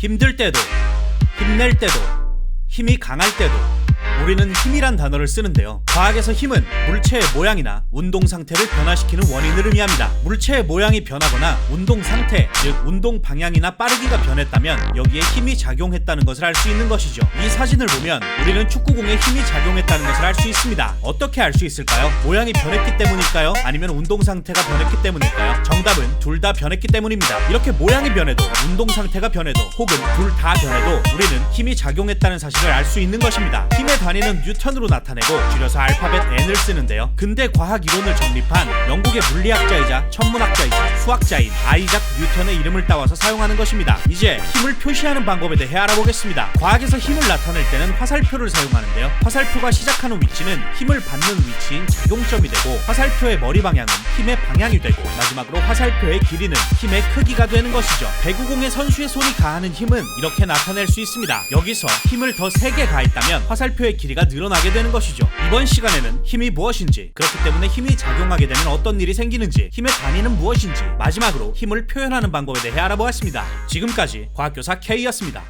힘들 때도, 힘낼 때도, 힘이 강할 때도 우리는 힘이란 단어를 쓰는데요. 과학에서 힘은 물체의 모양이나 운동 상태를 변화시키는 원인을 의미합니다. 물체의 모양이 변하거나 운동 상태, 즉 운동 방향이나 빠르기가 변했다면 여기에 힘이 작용했다는 것을 알 수 있는 것이죠. 이 사진을 보면 우리는 축구공에 힘이 작용했다는 것을 알 수 있습니다. 어떻게 알 수 있을까요? 모양이 변했기 때문일까요? 아니면 운동 상태가 변했기 때문일까요? 정답은 둘 다 변했기 때문입니다. 이렇게 모양이 변해도, 운동 상태가 변해도, 혹은 둘 다 변해도 우리는 힘이 작용했다는 사실을 알 수 있는 것입니다. 힘의 단위는 뉴턴으로 나타내고 줄여서 알파벳 N을 쓰는데요. 근대 과학 이론을 정립한 영국의 물리학자이자 천문학자이자 수학자인 아이작 뉴턴의 이름을 따와서 사용하는 것입니다. 이제 힘을 표시하는 방법에 대해 알아보겠습니다. 과학에서 힘을 나타낼 때는 화살표를 사용하는데요. 화살표가 시작하는 위치는 힘을 받는 위치인 작용점이 되고, 화살표의 머리 방향은 힘의 방향이 되고, 마지막으로 화살표의 길이는 힘의 크기가 되는 것이죠. 배구공의 선수의 손이 가하는 힘은 이렇게 나타낼 수 있습니다. 여기서 힘을 더 세게 가했다면 화살표의 길이가 늘어나게 되는 것이죠. 이번 시간에는 힘이 무엇인지, 그렇기 때문에 힘이 작용하게 되면 어떤 일이 생기는지, 힘의 단위는 무엇인지, 마지막으로 힘을 표현하는 방법에 대해 알아보았습니다. 지금까지 과학교사 K였습니다.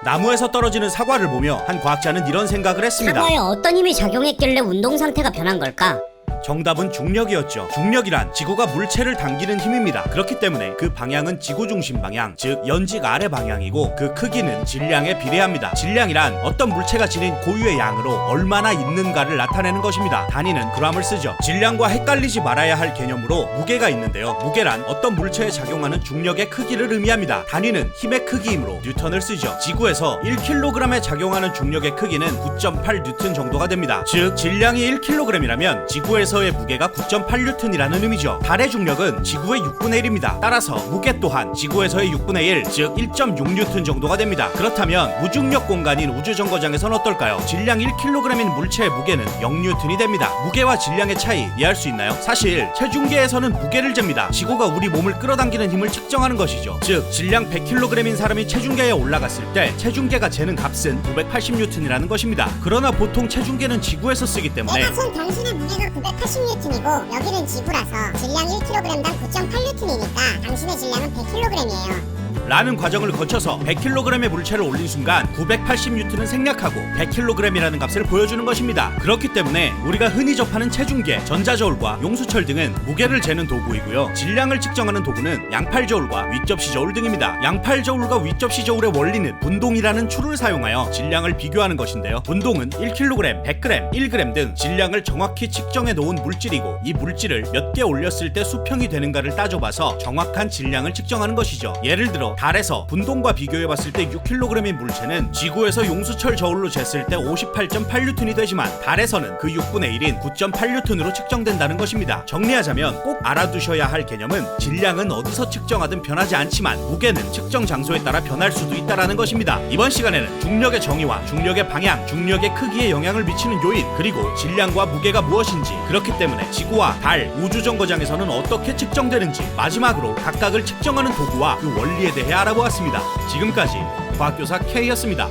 나무에서 떨어지는 사과를 보며 한 과학자는 이런 생각을 했습니다. 사과에 어떤 힘이 작용했길래 운동 상태가 변한 걸까? 정답은 중력이었죠. 중력이란 지구가 물체를 당기는 힘입니다. 그렇기 때문에 그 방향은 지구 중심 방향, 즉 연직 아래 방향이고, 그 크기는 질량에 비례합니다. 질량이란 어떤 물체가 지닌 고유의 양으로 얼마나 있는가를 나타내는 것입니다. 단위는 g을 쓰죠. 질량과 헷갈리지 말아야 할 개념으로 무게가 있는데요. 무게란 어떤 물체에 작용하는 중력의 크기를 의미합니다. 단위는 힘의 크기이므로 뉴턴을 쓰죠. 지구에서 1kg에 작용하는 중력의 크기는 9.8N 정도가 됩니다. 즉 질량이 1kg이라면 지구에서의 무게가 9.8N이라는 의미죠. 달의 중력은 지구의 6분의 1입니다. 따라서 무게 또한 지구에서의 6분의 1, 즉 1.6N 정도가 됩니다. 그렇다면 무중력 공간인 우주정거장에선 어떨까요? 질량 1kg인 물체의 무게는 0N이 됩니다. 무게와 질량의 차이 이해할 수 있나요? 사실 체중계에서는 무게를 잽니다. 지구가 우리 몸을 끌어당기는 힘을 측정하는 것이죠. 즉 질량 100kg인 사람이 체중계에 올라갔을 때 체중계가 재는 값은 980N이라는 것입니다. 그러나 보통 체중계는 지구에서 쓰기 때문에 내가 잰 당신의 무게가 980N이고 여기는 지구라서 질량 1kg당 9.8N이니까 당신의 질량은 100kg이에요. 라는 과정을 거쳐서 100kg의 물체를 올린 순간 980N은 생략하고 100kg이라는 값을 보여주는 것입니다. 그렇기 때문에 우리가 흔히 접하는 체중계, 전자저울과 용수철 등은 무게를 재는 도구이고요. 질량을 측정하는 도구는 양팔저울과 윗접시저울 등입니다. 양팔저울과 윗접시저울의 원리는 분동이라는 추를 사용하여 질량을 비교하는 것인데요. 분동은 1kg, 100g, 1g 등 질량을 정확히 측정해 놓은 물질이고, 이 물질을 몇 개 올렸을 때 수평이 되는가를 따져봐서 정확한 질량을 측정하는 것이죠. 예를 들어 달에서 분동과 비교해봤을 때 6kg인 물체는 지구에서 용수철 저울로 쟀을 때 58.8N이 되지만 달에서는 그 6분의 1인 9.8N으로 측정된다는 것입니다. 정리하자면 꼭 알아두셔야 할 개념은 질량은 어디서 측정하든 변하지 않지만 무게는 측정 장소에 따라 변할 수도 있다는 것입니다. 이번 시간에는 중력의 정의와 중력의 방향, 중력의 크기에 영향을 미치는 요인, 그리고 질량과 무게가 무엇인지, 그렇기 때문에 지구와 달, 우주정거장에서는 어떻게 측정되는지, 마지막으로 각각을 측정하는 도구와 그 원리에 대해 알아보았습니다. 지금까지 과학교사 K였습니다.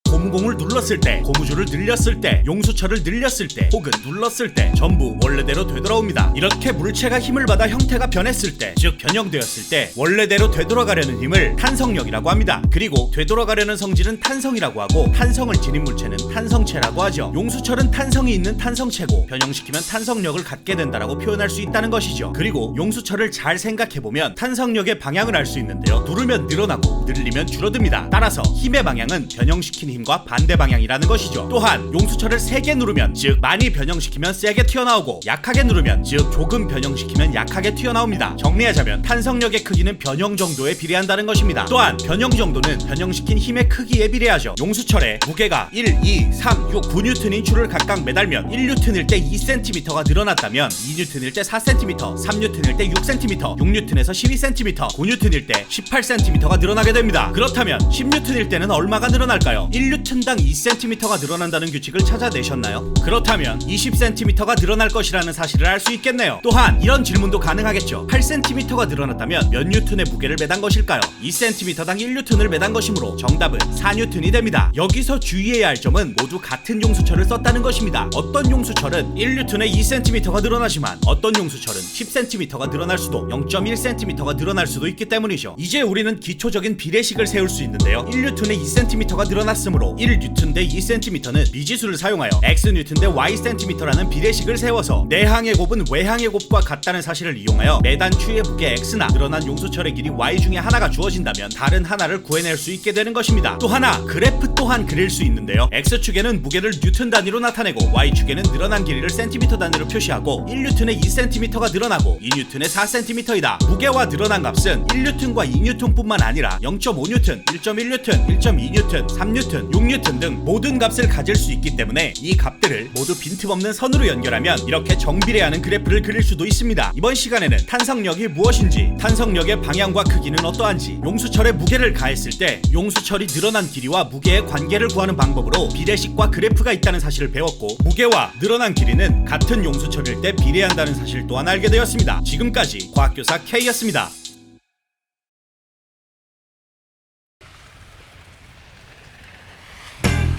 고무공을 눌렀을 때, 고무줄을 늘렸을 때, 용수철을 늘렸을 때, 혹은 눌렀을 때 전부 원래대로 되돌아옵니다. 이렇게 물체가 힘을 받아 형태가 변했을 때, 즉 변형되었을 때 원래대로 되돌아가려는 힘을 탄성력이라고 합니다. 그리고 되돌아가려는 성질은 탄성이라고 하고, 탄성을 지닌 물체는 탄성체라고 하죠. 용수철은 탄성이 있는 탄성체고, 변형시키면 탄성력을 갖게 된다라고 표현할 수 있다는 것이죠. 그리고 용수철을 잘 생각해보면 탄성력의 방향을 알 수 있는데요. 누르면 늘어나고 늘리면 줄어듭니다. 따라서 힘의 방향은 변형시킨 힘과 반대 방향이라는 것이죠. 또한 용수철을 세게 누르면, 즉 많이 변형시키면 세게 튀어나오고, 약하게 누르면, 즉 조금 변형시키면 약하게 튀어나옵니다. 정리하자면 탄성력의 크기는 변형 정도에 비례한다는 것입니다. 또한 변형 정도는 변형시킨 힘의 크기에 비례하죠. 용수철에 무게가 1, 2, 3, 6, 9N인 줄을 각각 매달면 1N일 때 2cm가 늘어났다면 2N일 때 4cm, 3N일 때 6cm, 6N에서 12cm, 9N일 때 18cm가 늘어나게 됩니다. 그렇다면 10N일 때는 얼마가 늘어날까요? 1N 1류튼당 2cm가 늘어난다는 규칙을 찾아내셨나요? 그렇다면 20cm가 늘어날 것이라는 사실을 알 수 있겠네요. 또한 이런 질문도 가능하겠죠. 8cm가 늘어났다면 몇 뉴턴의 무게를 매단 것일까요? 2cm당 1뉴턴을 매단 것이므로 정답은 4뉴턴이 됩니다. 여기서 주의해야 할 점은 모두 같은 용수철을 썼다는 것입니다. 어떤 용수철은 1뉴턴에 2cm가 늘어나지만 어떤 용수철은 10cm가 늘어날 수도 0.1cm가 늘어날 수도 있기 때문이죠. 이제 우리는 기초적인 비례식을 세울 수 있는데요. 1뉴턴에 2cm가 늘어났으므로 1뉴턴 대 2cm는 미지수를 사용하여 x뉴턴 대 ycm라는 비례식을 세워서 내항의 곱은 외항의 곱과 같다는 사실을 이용하여 매단 추의 무게 x나 늘어난 용수철의 길이 y 중에 하나가 주어진다면 다른 하나를 구해낼 수 있게 되는 것입니다. 또 하나, 그래프 또한 그릴 수 있는데요. x축에는 무게를 뉴턴 단위로 나타내고 y축에는 늘어난 길이를 cm 단위로 표시하고 1뉴턴에 2cm가 늘어나고 2뉴턴에 4cm이다. 무게와 늘어난 값은 1뉴턴과 2뉴턴뿐만 아니라 0.5뉴턴, 1.1뉴턴, 1.2뉴턴, 3뉴턴, 6뉴턴 등 모든 값을 가질 수 있기 때문에 이 값들을 모두 빈틈없는 선으로 연결하면 이렇게 정비례하는 그래프를 그릴 수도 있습니다. 이번 시간에는 탄성력이 무엇인지, 탄성력의 방향과 크기는 어떠한지, 용수철의 무게를 가했을 때 용수철이 늘어난 길이와 무게의 관계를 구하는 방법으로 비례식과 그래프가 있다는 사실을 배웠고, 무게와 늘어난 길이는 같은 용수철일 때 비례한다는 사실 또한 알게 되었습니다. 지금까지 과학교사 K였습니다.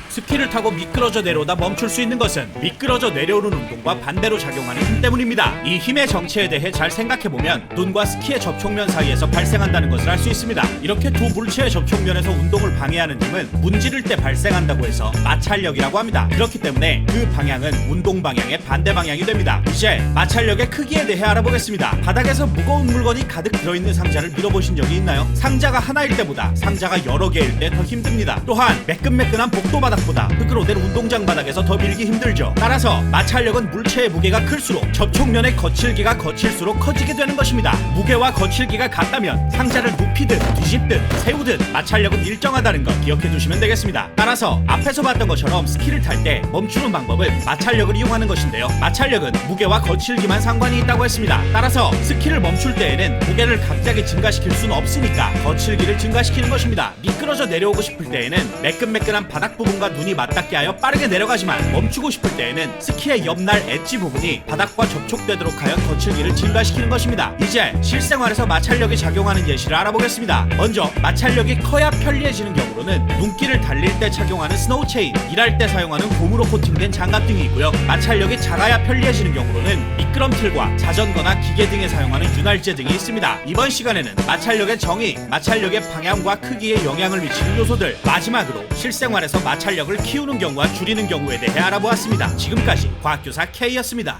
스키를 타고 미끄러져 내려오다 멈출 수 있는 것은 미끄러져 내려오는 운동과 반대로 작용하는 힘 때문입니다. 이 힘의 정체에 대해 잘 생각해보면 눈과 스키의 접촉면 사이에서 발생한다는 것을 알 수 있습니다. 이렇게 두 물체의 접촉면에서 운동을 방해하는 힘은 문지를 때 발생한다고 해서 마찰력이라고 합니다. 그렇기 때문에 그 방향은 운동 방향의 반대 방향이 됩니다. 이제 마찰력의 크기에 대해 알아보겠습니다. 바닥에서 무거운 물건이 가득 들어있는 상자를 밀어보신 적이 있나요? 상자가 하나일 때보다 상자가 여러 개일 때 더 힘듭니다. 또한 매끈매끈한 복도 바닥 보다 흙으로 된 운동장 바닥에서 더 밀기 힘들죠. 따라서 마찰력은 물체의 무게가 클수록 접촉면의 거칠기가 거칠수록 커지게 되는 것입니다. 무게와 거칠기가 같다면 상자를 눕히든 뒤집든 세우든 마찰력은 일정하다는 것 기억해 두시면 되겠습니다. 따라서 앞에서 봤던 것처럼 스키를 탈 때 멈추는 방법은 마찰력을 이용하는 것인데요. 마찰력은 무게와 거칠기만 상관이 있다고 했습니다. 따라서 스키를 멈출 때에는 무게를 갑자기 증가시킬 수는 없으니까 거칠기를 증가시키는 것입니다. 미끄러져 내려오고 싶을 때에는 매끈매끈한 바닥 부분과 눈이 맞닿게 하여 빠르게 내려가지만 멈추고 싶을 때에는 스키의 옆날 엣지 부분이 바닥과 접촉되도록 하여 거칠기를 증가시키는 것입니다. 이제 실생활에서 마찰력이 작용하는 예시를 알아보겠습니다. 먼저 마찰력이 커야 편리해지는 경우로는 눈길을 달릴 때 착용하는 스노우 체인, 일할 때 사용하는 고무로 코팅된 장갑 등이 있고요. 마찰력이 작아야 편리해지는 경우로는 미끄럼틀과 자전거나 기계 등에 사용하는 윤활제 등이 있습니다. 이번 시간에는 마찰력의 정의, 마찰력의 방향과 크기에 영향을 미치는 요소들, 마지막으로 실생활에서 마찰력을 키우는 경우와 줄이는 경우에 대해 알아보았습니다. 지금까지 과학교사 K였습니다.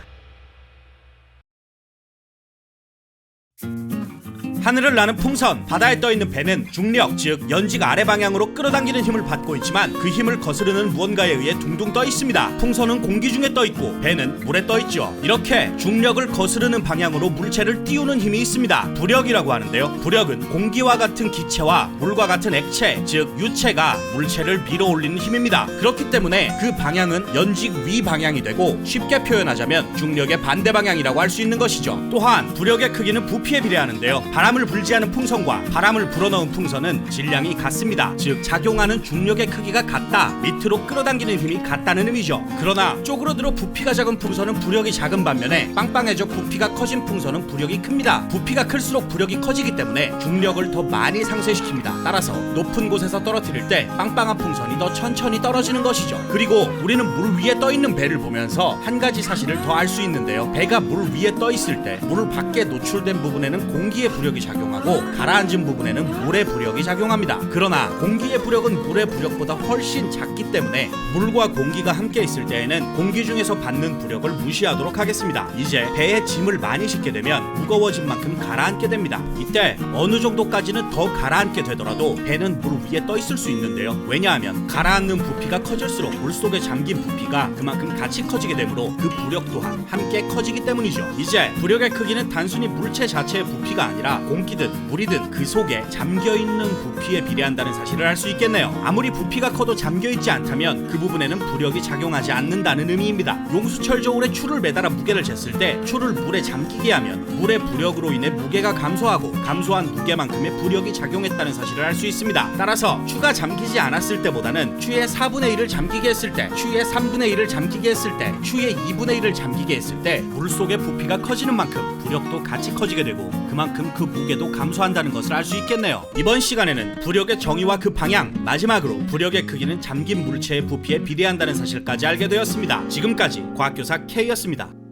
하늘을 나는 풍선, 바다에 떠있는 배는 중력, 즉 연직 아래 방향으로 끌어당기는 힘을 받고 있지만 그 힘을 거스르는 무언가에 의해 둥둥 떠 있습니다. 풍선은 공기 중에 떠 있고 배는 물에 떠 있죠. 이렇게 중력을 거스르는 방향으로 물체를 띄우는 힘이 있습니다. 부력이라고 하는데요. 부력은 공기와 같은 기체와 물과 같은 액체, 즉 유체가 물체를 밀어 올리는 힘입니다. 그렇기 때문에 그 방향은 연직 위 방향이 되고, 쉽게 표현하자면 중력의 반대 방향이라고 할 수 있는 것이죠. 또한 부력의 크기는 부피에 비례하는데요. 바람을 불지하는 풍선과 바람을 불어넣은 풍선은 질량이 같습니다. 즉 작용하는 중력의 크기가 같다, 밑으로 끌어당기는 힘이 같다는 의미죠. 그러나 쪼그러들어 부피가 작은 풍선은 부력이 작은 반면에 빵빵해져 부피가 커진 풍선은 부력이 큽니다. 부피가 클수록 부력이 커지기 때문에 중력을 더 많이 상쇄시킵니다. 따라서 높은 곳에서 떨어뜨릴 때 빵빵한 풍선이 더 천천히 떨어지는 것이죠. 그리고 우리는 물 위에 떠 있는 배를 보면서 한 가지 사실을 더 알 수 있는데요. 배가 물 위에 떠 있을 때 물 밖에 노출된 부분에는 공기의 부력이 작용하고 가라앉은 부분에는 물의 부력이 작용합니다. 그러나 공기의 부력은 물의 부력보다 훨씬 작기 때문에 물과 공기가 함께 있을 때에는 공기 중에서 받는 부력을 무시하도록 하겠습니다. 이제 배에 짐을 많이 싣게 되면 무거워진 만큼 가라앉게 됩니다. 이때 어느 정도까지는 더 가라앉게 되더라도 배는 물 위에 떠 있을 수 있는데요. 왜냐하면 가라앉는 부피가 커질수록 물속에 잠긴 부피가 그만큼 같이 커지게 되므로 그 부력 또한 함께 커지기 때문이죠. 이제 부력의 크기는 단순히 물체 자체의 부피가 아니라 공기든 물이든 그 속에 잠겨있는 부피에 비례한다는 사실을 알 수 있겠네요. 아무리 부피가 커도 잠겨있지 않다면 그 부분에는 부력이 작용하지 않는다는 의미입니다. 용수철 저울에 추를 매달아 무게를 쟀을 때 추를 물에 잠기게 하면 물의 부력으로 인해 무게가 감소하고 감소한 무게만큼의 부력이 작용했다는 사실을 알 수 있습니다. 따라서 추가 잠기지 않았을 때보다는 추의 4분의 1을 잠기게 했을 때, 추의 3분의 1을 잠기게 했을 때, 추의 2분의 1을 잠기게 했을 때 물속의 부피가 커지는 만큼 부력도 같이 커지게 되고 그만큼 그 무게도 감소한다는 것을 알 수 있겠네요. 이번 시간에는 부력의 정의와 그 방향, 마지막으로 부력의 크기는 잠긴 물체의 부피에 비례한다는 사실까지 알게 되었습니다. 지금까지 과학교사 K였습니다.